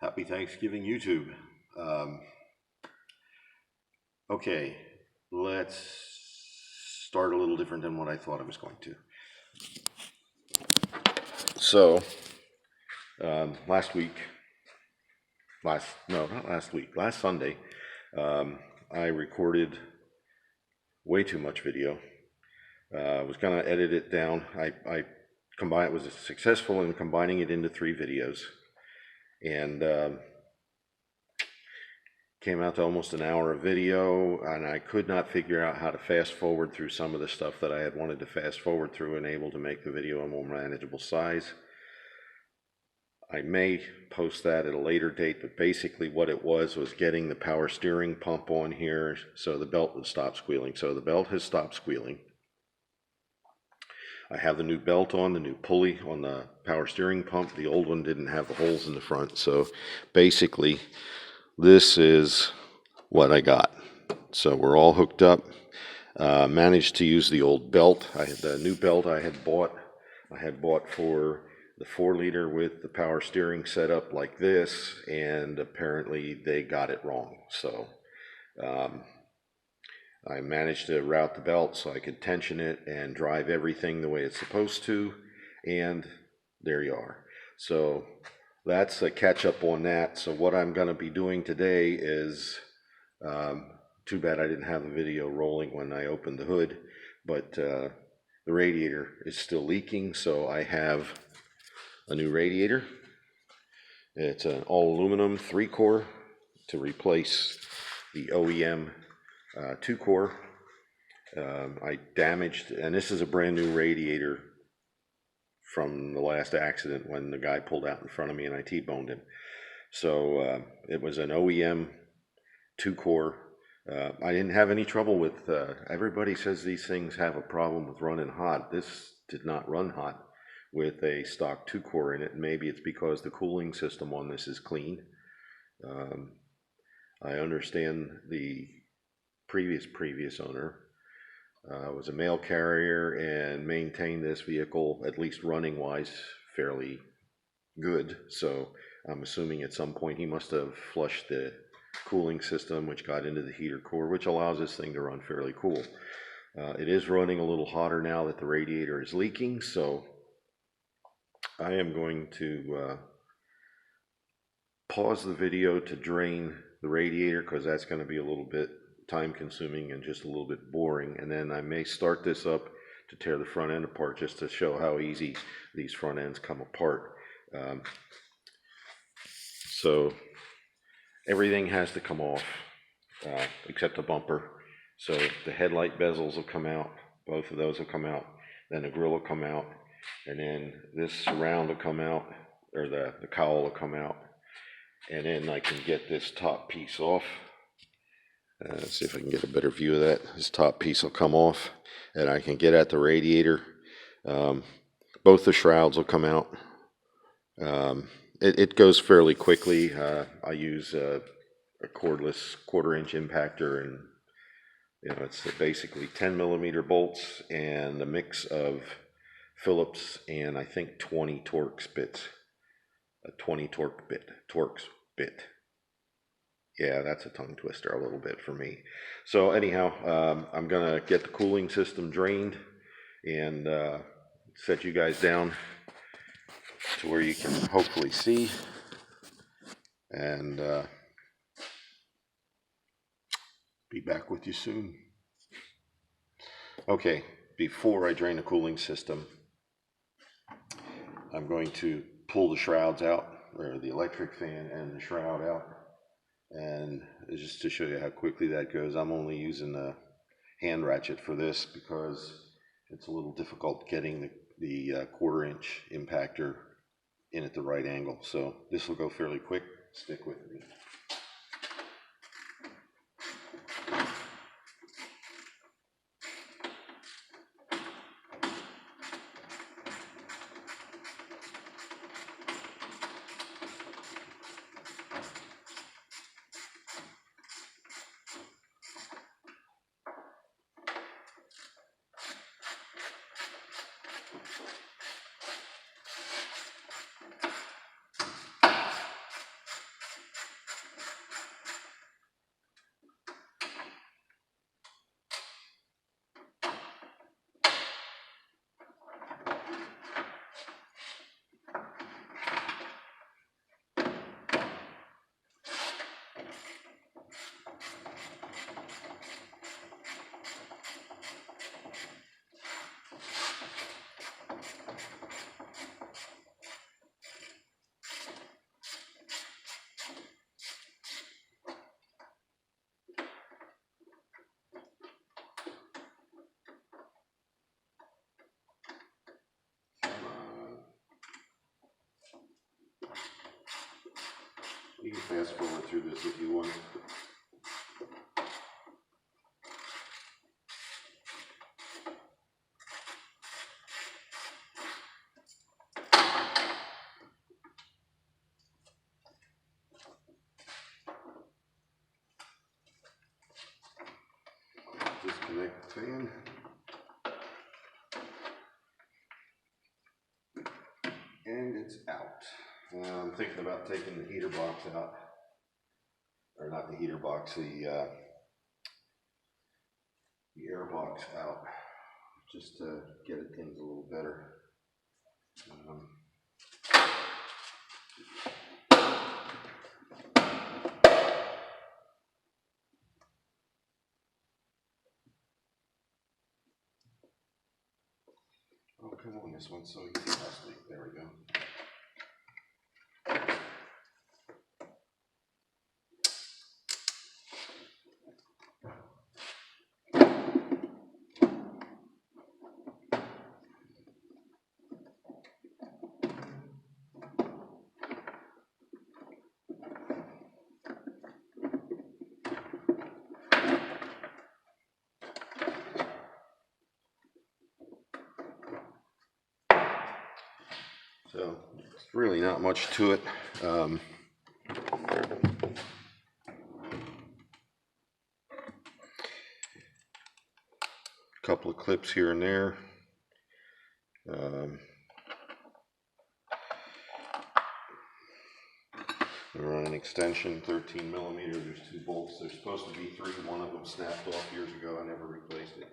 Happy Thanksgiving, YouTube. Okay, let's start a little different than what I thought I was going to. So, last Sunday, I recorded way too much video. I was going to edit it down. I was successful in combining it into 3 videos, and came out to almost an hour of video, and I could not figure out how to fast forward through some of the stuff that I had wanted to fast forward through and able to make the video a more manageable size. I may post that at a later date, but basically what it was getting the power steering pump on here so the belt would stop squealing. So the belt has stopped squealing. I have the new belt on, the new pulley on the power steering pump. The old one didn't have the holes in the front. So basically, this is what I got. So we're all hooked up. Managed to use the old belt. The new belt I had bought for the 4-liter with the power steering set up like this, and apparently they got it wrong. So I managed to route the belt so I could tension it and drive everything the way it's supposed to, and there you are. So that's a catch up on that. So what I'm going to be doing today is, too bad I didn't have the video rolling when I opened the hood, but the radiator is still leaking, so I have a new radiator. It's an all aluminum 3-core to replace the OEM 2-core. I damaged, and this is a brand new radiator from the last accident when the guy pulled out in front of me and I T-boned him. So it was an OEM 2-core. I didn't have any trouble with, everybody says these things have a problem with running hot. This did not run hot with a stock 2-core in it. Maybe it's because the cooling system on this is clean. I understand the previous owner was a mail carrier and maintained this vehicle, at least running wise, fairly good. So I'm assuming at some point he must have flushed the cooling system, which got into the heater core, which allows this thing to run fairly cool. It is running a little hotter now that the radiator is leaking, so I am going to pause the video to drain the radiator, because that's going to be a little bit time consuming and just a little bit boring, and then I may start this up to tear the front end apart, just to show how easy these front ends come apart. So everything has to come off except the bumper. So the headlight bezels will come out, both of those will come out, then the grill will come out, and then this surround will come out, or the cowl will come out, and then I can get this top piece off. Let's see if I can get a better view of that. This top piece will come off, and I can get at the radiator. Both the shrouds will come out. It goes fairly quickly. I use a cordless 1/4-inch impactor, and it's basically 10mm bolts and a mix of Phillips and I think 20 Torx bits. A 20 Torx bit. Yeah, that's a tongue twister a little bit for me. So anyhow, I'm gonna get the cooling system drained and set you guys down to where you can hopefully see, and be back with you soon. Okay, before I drain the cooling system, I'm going to pull the shrouds out, or the electric fan and the shroud out. And just to show you how quickly that goes, I'm only using the hand ratchet for this because it's a little difficult getting the 1/4-inch impactor in at the right angle. So this will go fairly quick. Stick with me. You can fast forward through this if you want. Disconnect the fan. And it's out. I'm thinking about taking the heater box out. Or not the heater box, the air box out. Just to get at things a little better. Oh, come on, this one's so easy last week. There we go. So, it's really not much to it. Couple of clips here and there. We run an extension, 13 millimeter. There's 2 bolts. There's supposed to be 3. One of them snapped off years ago. I never replaced it.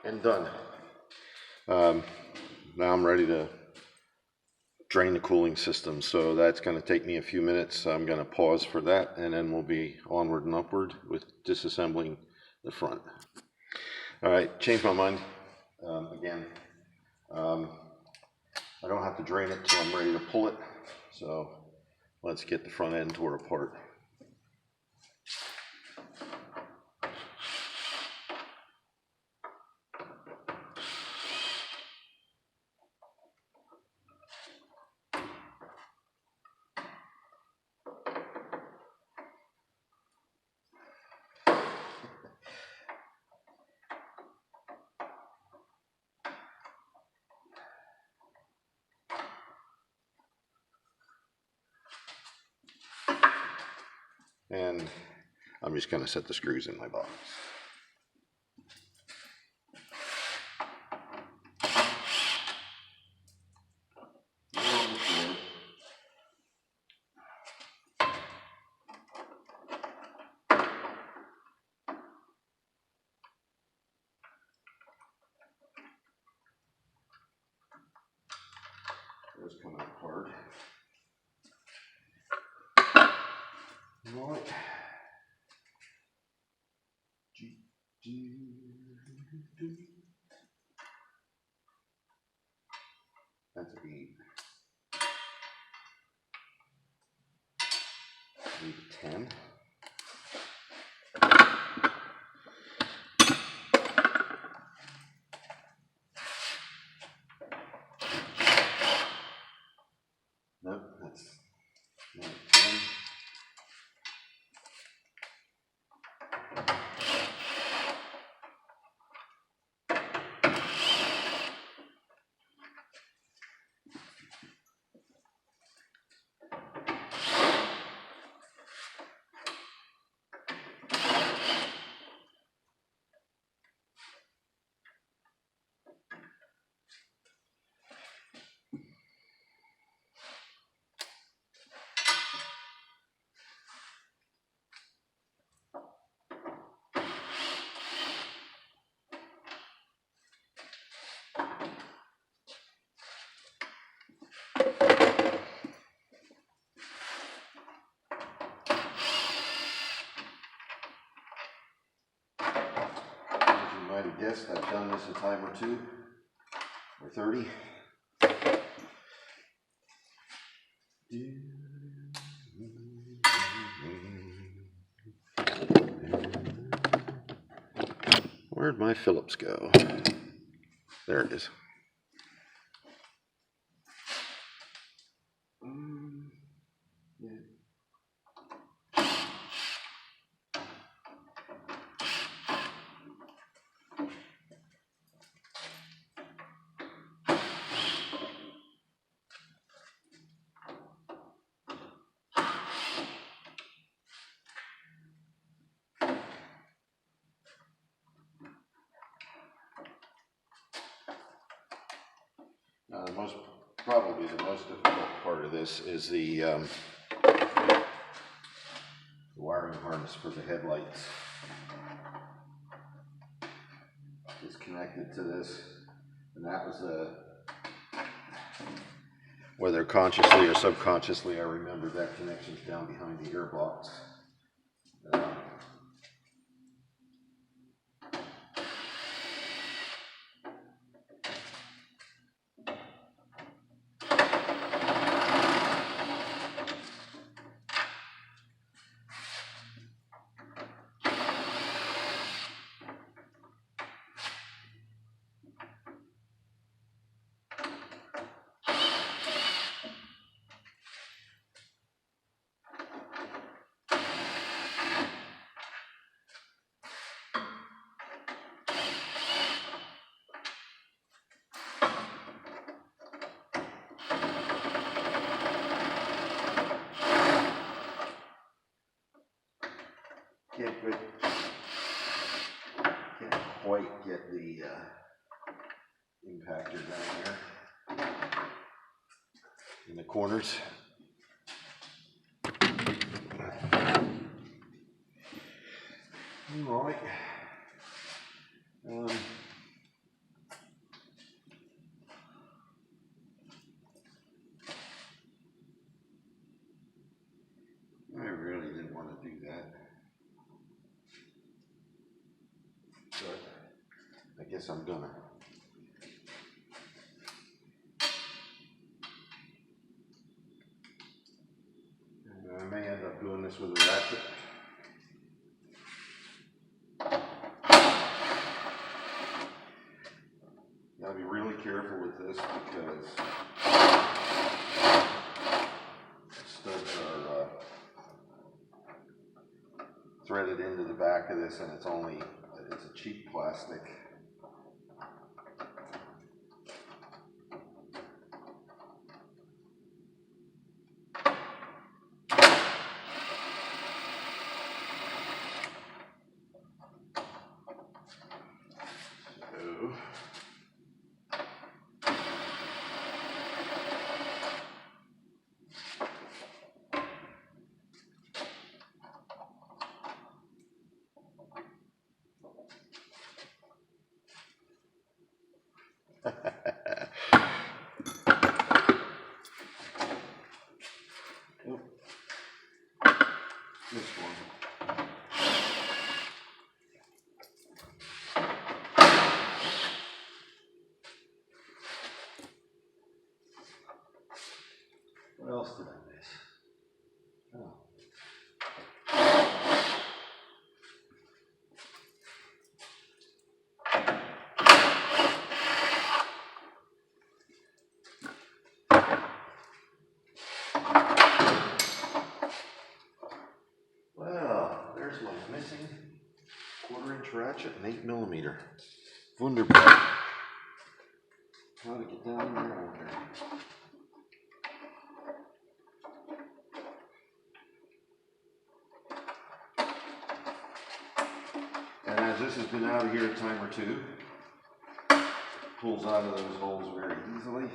And done. Now I'm ready to drain the cooling system, so that's going to take me a few minutes. I'm going to pause for that, and then we'll be onward and upward with disassembling the front. All right, changed my mind again. I don't have to drain it till I'm ready to pull it, so let's get the front end tore apart. And I'm just going to set the screws in my box. It's coming apart. Right. That's a beat. Maybe 10. Nope, that's not 10. Might have guessed I've done this a time or 2 or 30. Where'd my Phillips go? There it is. Probably the most difficult part of this is the wiring harness for the headlights. Is connected to this, and that was whether consciously or subconsciously, I remember that connection's down behind the airbox. Can't quite get the impactor down there in the corners. All right. I really didn't want to do that, but I guess I'm gonna. And I may end up doing this with a ratchet. Gotta be really careful with this because studs are threaded into the back of this, and it's a cheap plastic. This one. What else did I miss? Oh. Well, there's my missing 1/4-inch ratchet and 8mm. Wunderbar. How to get down there, I wonder. And as this has been out of here a time or two, pulls out of those holes very easily.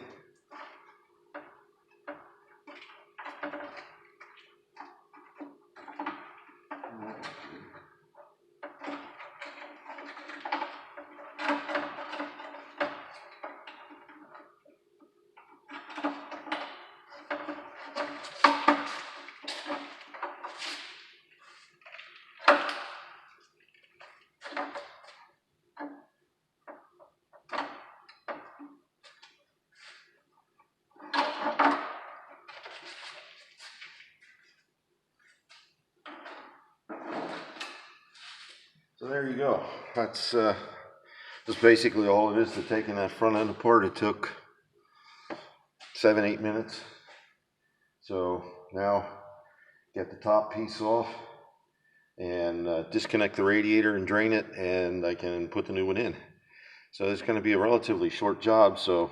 there you go. That's just basically all it is to taking that front end apart. It took 7-8 minutes. So now get the top piece off and disconnect the radiator and drain it, and I can put the new one in. So it's going to be a relatively short job, so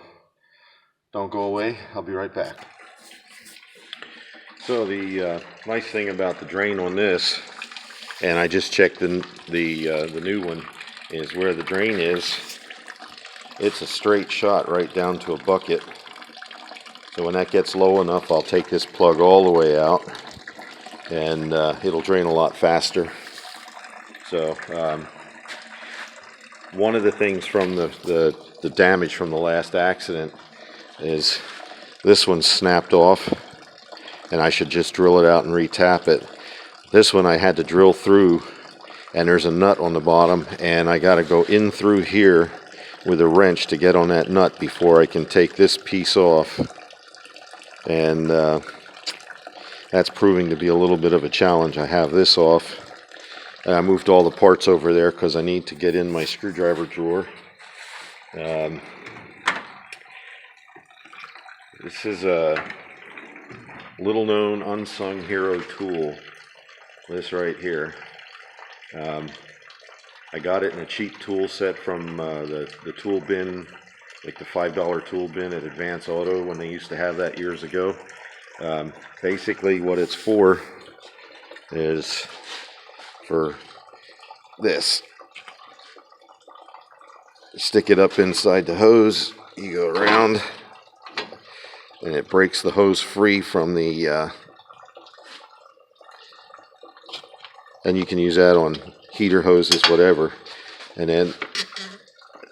don't go away. I'll be right back. So the nice thing about the drain on this, and I just checked the new one, is where the drain is, it's a straight shot right down to a bucket. So when that gets low enough, I'll take this plug all the way out, and it'll drain a lot faster. So one of the things from the damage from the last accident is this one snapped off, and I should just drill it out and re-tap it. This one I had to drill through, and there's a nut on the bottom, and I got to go in through here with a wrench to get on that nut before I can take this piece off. And that's proving to be a little bit of a challenge. I have this off. I moved all the parts over there because I need to get in my screwdriver drawer. This is a little known unsung hero tool, this right here. I got it in a cheap tool set from the tool bin, like the $5 tool bin at Advance Auto when they used to have that years ago. Basically what it's for is for this. Stick it up inside the hose, you go around, and it breaks the hose free from the and you can use that on heater hoses, whatever. And then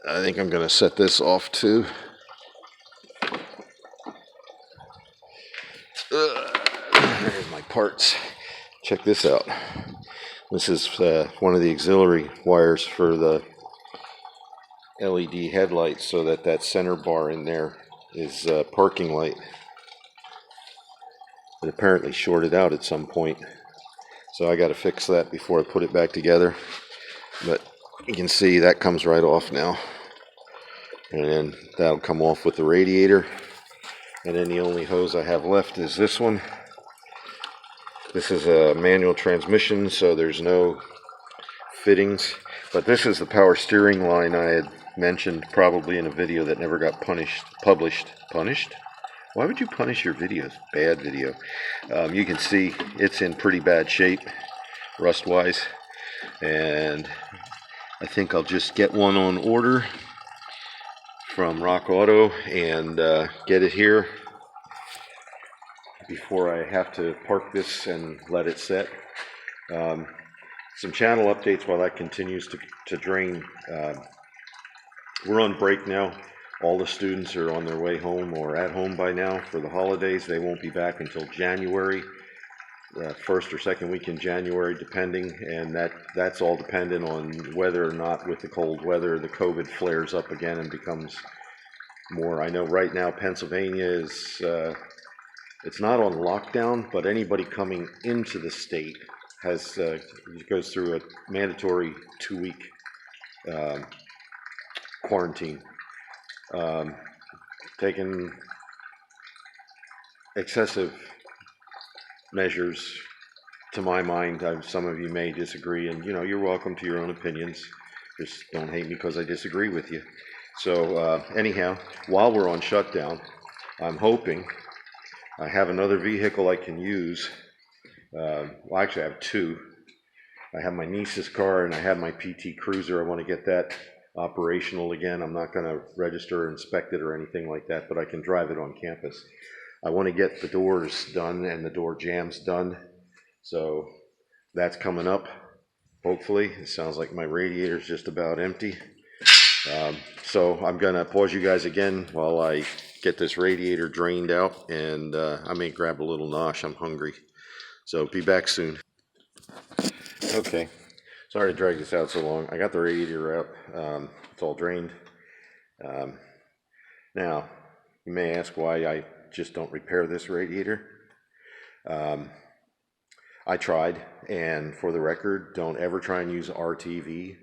I think I'm going to set this off too. There's my parts. Check this out. This is one of the auxiliary wires for the LED headlights, so that center bar in there is parking light. It apparently shorted out at some point, so I got to fix that before I put it back together. But you can see that comes right off now, and then that'll come off with the radiator. And then the only hose I have left is this one. This is a manual transmission, so there's no fittings. But this is the power steering line I had mentioned probably in a video that never got published. Punished? Why would you punish your videos? Bad video. You can see it's in pretty bad shape, rust-wise. And I think I'll just get one on order from Rock Auto and get it here before I have to park this and let it set. Some channel updates while that continues to drain. We're on break now. All the students are on their way home or at home by now for the holidays. They won't be back until January, first or second week in January, depending, and that's all dependent on whether or not, with the cold weather, the COVID flares up again and becomes more. I know right now Pennsylvania is it's not on lockdown, but anybody coming into the state has goes through a mandatory 2-week quarantine. Taking excessive measures, to my mind. Some of you may disagree, and you're welcome to your own opinions. Just don't hate me because I disagree with you. So anyhow, while we're on shutdown, I'm hoping I have another vehicle I can use. Well, actually I have two. I have my niece's car and I have my PT Cruiser. I want to get that operational again. I'm not going to register or inspect it or anything like that, but I can drive it on campus. I want to get the doors done and the door jambs done, so that's coming up, hopefully. It sounds like my radiator's just about empty. So I'm going to pause you guys again while I get this radiator drained out, and I may grab a little nosh. I'm hungry. So be back soon. Okay. Sorry to drag this out so long. I got the radiator out. It's all drained. Now, you may ask why I just don't repair this radiator. I tried, and for the record, don't ever try and use RTV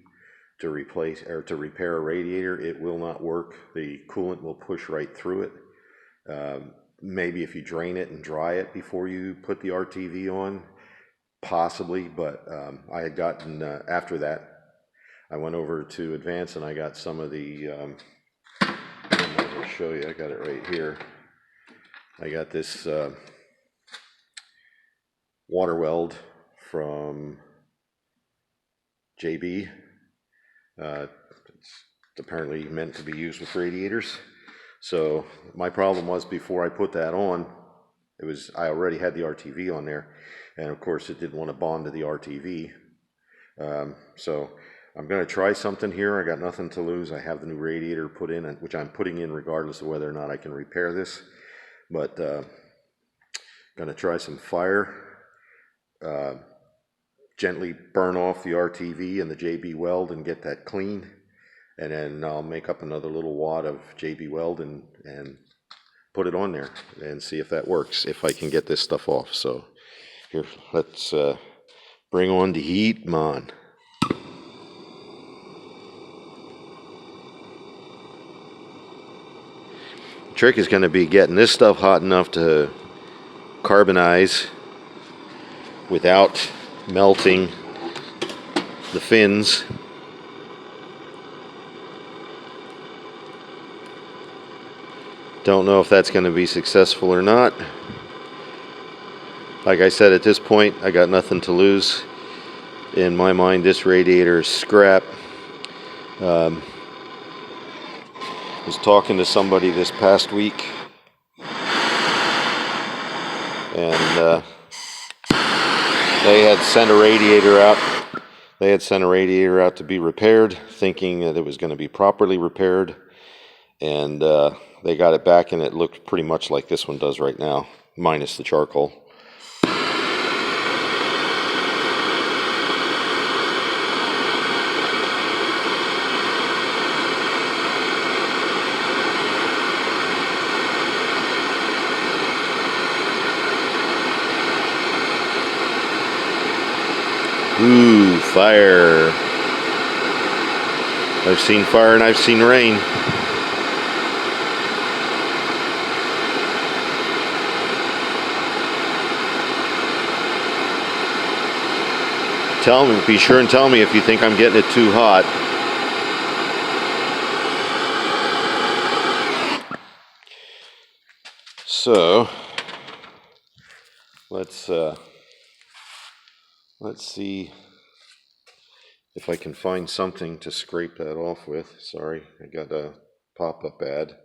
to replace or to repair a radiator. It will not work. The coolant will push right through it. Maybe if you drain it and dry it before you put the RTV on, possibly, but I had gotten, after that, I went over to Advance and I got some of the, I'll show you, I got it right here. I got this water weld from JB. It's apparently meant to be used with radiators. So my problem was before I put that on, I already had the RTV on there, and of course it didn't want to bond to the RTV. So I'm going to try something here. I got nothing to lose. I have the new radiator put in, which I'm putting in regardless of whether or not I can repair this. But going to try some fire. Gently burn off the RTV and the JB weld and get that clean. And then I'll make up another little wad of JB weld and put it on there and see if that works, if I can get this stuff off. So here, let's bring on the heat, man. The trick is going to be getting this stuff hot enough to carbonize without melting the fins. Don't know if that's going to be successful or not. Like I said, at this point, I got nothing to lose. In my mind, this radiator is scrap. Was talking to somebody this past week, and they had sent a radiator out. They had sent a radiator out to be repaired, thinking that it was going to be properly repaired, and they got it back, and it looked pretty much like this one does right now, minus the charcoal. Ooh, fire. I've seen fire and I've seen rain. Tell me, be sure and tell me if you think I'm getting it too hot. So, let's see if I can find something to scrape that off with. Sorry, I got a pop-up ad.